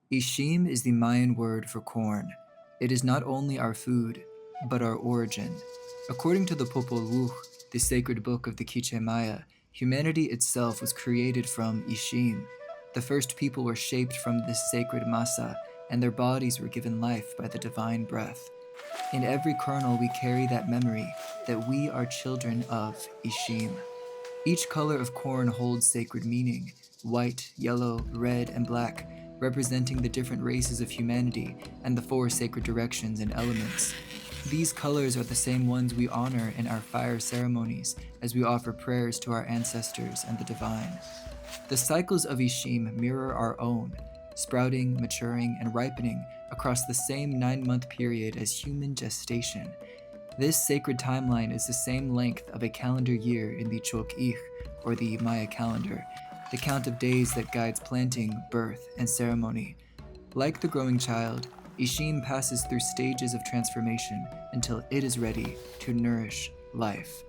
Ishim is the Mayan word for corn. It is not only our food, but our origin. According to the Popol Vuh, the sacred book of the Quiche Maya, humanity itself was created from Ishim. The first people were shaped from this sacred masa, and their bodies were given life by the divine breath. In every kernel we carry that memory that we are children of Ishim. Each color of corn holds sacred meaning: white, yellow, red, and black, representing the different races of humanity and the four sacred directions and elements. These colors are the same ones we honor in our fire ceremonies as we offer prayers to our ancestors and the divine. The cycles of Ishim mirror our own, sprouting, maturing, and ripening across the same 9-month period as human gestation. This sacred timeline is the same length of a calendar year in the Chok'ich, or the Maya calendar, the count of days that guides planting, birth, and ceremony. Like the growing child, Ishim passes through stages of transformation until it is ready to nourish life.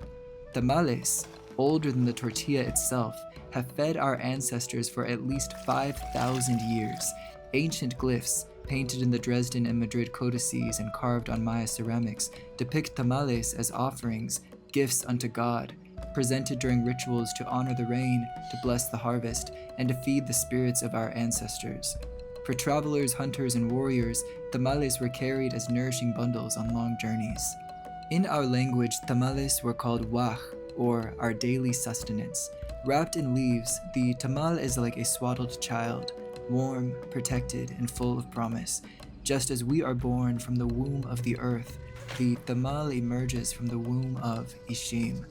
Tamales, older than the tortilla itself, have fed our ancestors for at least 5,000 years. Ancient glyphs, painted in the Dresden and Madrid codices and carved on Maya ceramics, depict tamales as offerings, gifts unto God, presented during rituals to honor the rain, to bless the harvest, and to feed the spirits of our ancestors. For travelers, hunters, and warriors, tamales were carried as nourishing bundles on long journeys. In our language, tamales were called wach, or our daily sustenance. Wrapped in leaves, the tamal is like a swaddled child, warm, protected, and full of promise. Just as we are born from the womb of the earth, the tamal emerges from the womb of Ishim.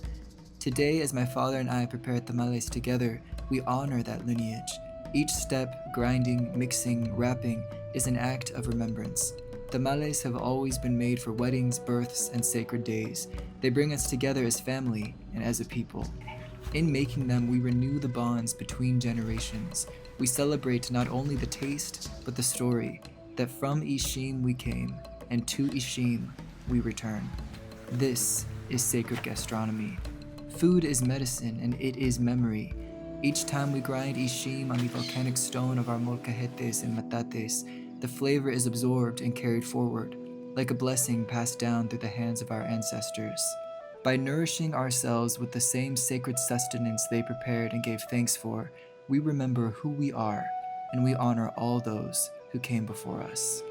Today, as my father and I prepare tamales together, we honor that lineage. Each step, grinding, mixing, wrapping, is an act of remembrance. Tamales have always been made for weddings, births, and sacred days. They bring us together as family and as a people. In making them, we renew the bonds between generations. We celebrate not only the taste, but the story, that from Ishim we came, and to Ishim we return. This is sacred gastronomy. Food is medicine, and it is memory. Each time we grind Ishim on the volcanic stone of our molcajetes and matates, the flavor is absorbed and carried forward, like a blessing passed down through the hands of our ancestors. By nourishing ourselves with the same sacred sustenance they prepared and gave thanks for, we remember who we are, and we honor all those who came before us.